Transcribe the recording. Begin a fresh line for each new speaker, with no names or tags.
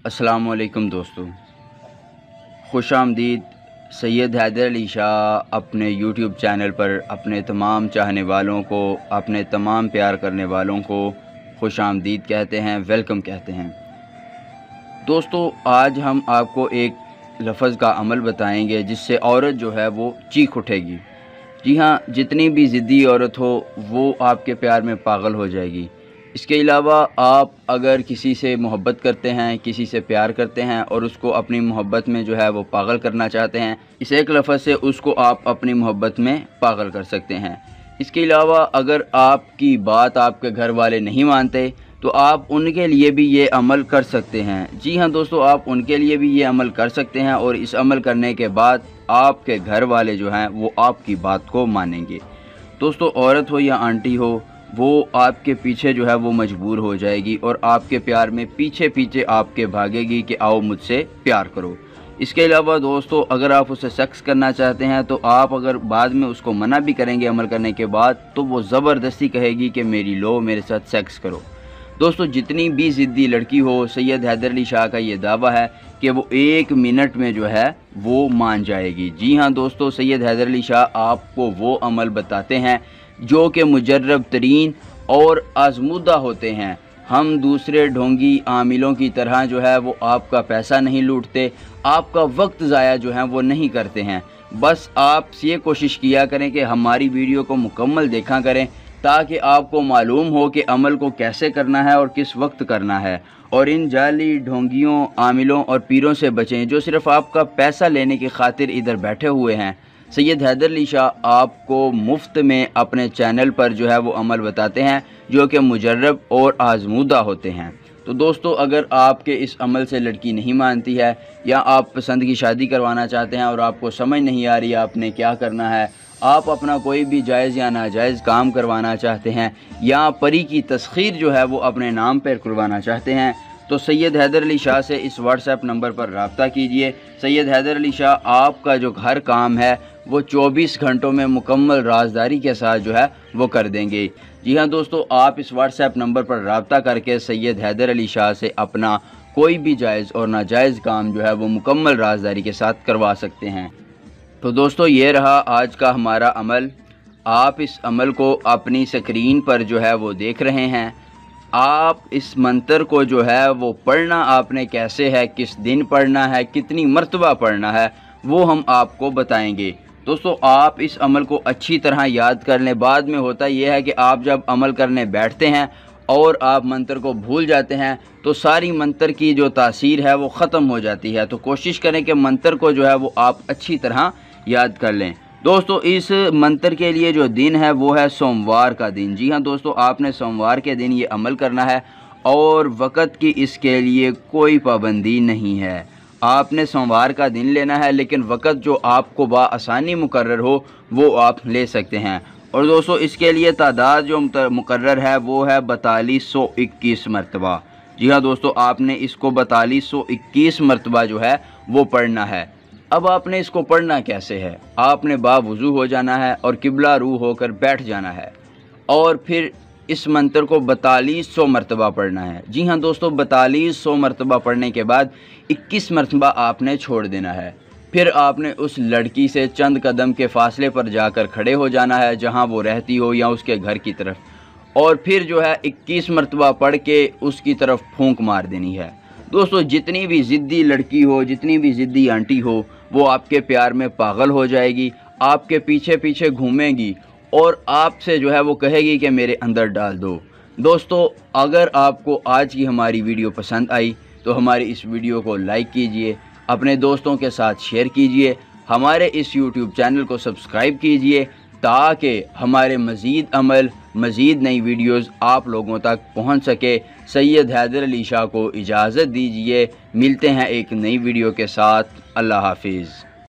अस्सलाम वालेकुम दोस्तों, खुश आमदीद। सैयद हैदर अली शाह अपने यूट्यूब चैनल पर अपने तमाम चाहने वालों को, अपने तमाम प्यार करने वालों को खुश आमदीद कहते हैं, वेलकम कहते हैं। दोस्तों, आज हम आपको एक लफ्ज़ का अमल बताएंगे जिससे औरत जो है वो चीख उठेगी। जी हाँ, जितनी भी ज़िद्दी औरत हो वो आपके प्यार में पागल हो जाएगी। इसके अलावा आप अगर किसी से मोहब्बत करते हैं, किसी से प्यार करते हैं और उसको अपनी मोहब्बत में जो है वो पागल करना चाहते हैं, इस एक लफ्ज़ से उसको आप अपनी मोहब्बत में पागल कर सकते हैं। इसके अलावा अगर आपकी बात आपके घर वाले नहीं मानते तो आप उनके लिए भी ये अमल कर सकते हैं। जी हाँ दोस्तों, आप उनके लिए भी ये अमल कर सकते हैं और इस अमल करने के बाद आपके घर वाले जो हैं वो आपकी बात को मानेंगे। दोस्तों, औरत हो या आंटी हो, वो आपके पीछे जो है वो मजबूर हो जाएगी और आपके प्यार में पीछे पीछे आपके भागेगी कि आओ मुझसे प्यार करो। इसके अलावा दोस्तों, अगर आप उससे सेक्स करना चाहते हैं तो आप अगर बाद में उसको मना भी करेंगे अमल करने के बाद, तो वो ज़बरदस्ती कहेगी कि मेरी लो, मेरे साथ सेक्स करो। दोस्तों, जितनी भी ज़िद्दी लड़की हो, सैयद हैदर अली शाह का ये दावा है कि वो 1 मिनट में जो है वो मान जाएगी। जी हाँ दोस्तों, सैयद हैदर अली शाह आपको वो अमल बताते हैं जो कि मुजर्रब तरीन और आजमूदा होते हैं। हम दूसरे ढोंगी आमिलों की तरह जो है वो आपका पैसा नहीं लूटते, आपका वक्त ज़ाया जो है वो नहीं करते हैं। बस आप ये कोशिश किया करें कि हमारी वीडियो को मुकम्मल देखा करें ताकि आपको मालूम हो कि अमल को कैसे करना है और किस वक्त करना है। और इन जाली ढोंगियों, आमिलों और पीरों से बचें जो सिर्फ़ आपका पैसा लेने की खातिर इधर बैठे हुए हैं। सैयद हैदर अली शाह आपको मुफ्त में अपने चैनल पर जो है वो अमल बताते हैं जो कि मुजर्रब और आजमूदा होते हैं। तो दोस्तों, अगर आपके इस अमल से लड़की नहीं मानती है या आप पसंद की शादी करवाना चाहते हैं और आपको समझ नहीं आ रही आपने क्या करना है, आप अपना कोई भी जायज़ या नाजायज़ काम करवाना चाहते हैं या परी की तस्खीर जो है वो अपने नाम पर करवाना चाहते हैं, तो सैयद हैदर अली शाह से इस व्हाट्सएप नंबर पर रब्ता कीजिए। सैयद हैदर अली शाह आपका जो हर काम है वो 24 घंटों में मुकम्मल राजदारी के साथ जो है वो कर देंगे। जी हाँ दोस्तों, आप इस व्हाट्सएप नंबर पर रब्ता करके सैयद हैदर अली शाह से अपना कोई भी जायज़ और नाजायज़ काम जो है वो मुकम्मल राजदारी के साथ करवा सकते हैं। तो दोस्तों, ये रहा आज का हमारा अमल। आप इस अमल को अपनी स्क्रीन पर जो है वो देख रहे हैं। आप इस मंत्र को जो है वो पढ़ना आपने कैसे है, किस दिन पढ़ना है, कितनी मर्तबा पढ़ना है, वो हम आपको बताएंगे। दोस्तों, आप इस अमल को अच्छी तरह याद कर लें। बाद में होता यह है कि आप जब अमल करने बैठते हैं और आप मंत्र को भूल जाते हैं तो सारी मंत्र की जो तासीर है वो ख़त्म हो जाती है। तो कोशिश करें कि मंत्र को जो है वो आप अच्छी तरह याद कर लें। दोस्तों, इस मंत्र के लिए जो दिन है वो है सोमवार का दिन। जी हाँ दोस्तों, आपने सोमवार के दिन ये अमल करना है और वक़्त की इसके लिए कोई पाबंदी नहीं है। आपने सोमवार का दिन लेना है, लेकिन वक़्त जो आपको बआसानी मुकर्रर हो वो आप ले सकते हैं। और दोस्तों, इसके लिए तादाद जो मुकर्रर है वो है 4221 मरतबा। जी हाँ दोस्तों, आपने इसको 4221 मरतबा जो है वो पढ़ना है। अब आपने इसको पढ़ना कैसे है, आपने बावुज़ू हो जाना है और किबला रू होकर बैठ जाना है और फिर इस मंत्र को 4200 मरतबा पढ़ना है। जी हाँ दोस्तों, 4200 मरतबा पढ़ने के बाद 21 मरतबा आपने छोड़ देना है। फिर आपने उस लड़की से चंद कदम के फासले पर जाकर खड़े हो जाना है जहाँ वो रहती हो या उसके घर की तरफ, और फिर जो है 21 मरतबा पढ़ के उसकी तरफ फूंक मार देनी है। दोस्तों, जितनी भी ज़िद्दी लड़की हो, जितनी भी ज़िद्दी आंटी हो, वो आपके प्यार में पागल हो जाएगी, आपके पीछे पीछे घूमेगी और आपसे जो है वो कहेगी कि मेरे अंदर डाल दो। दोस्तों, अगर आपको आज की हमारी वीडियो पसंद आई तो हमारी इस वीडियो को लाइक कीजिए, अपने दोस्तों के साथ शेयर कीजिए, हमारे इस यूट्यूब चैनल को सब्सक्राइब कीजिए ताकि हमारे मज़ीद अमल, मज़ीद नई वीडियोज़ आप लोगों तक पहुंच सके। सैयद हैदर अली शाह को इजाज़त दीजिए, मिलते हैं एक नई वीडियो के साथ। अल्लाह हाफिज़।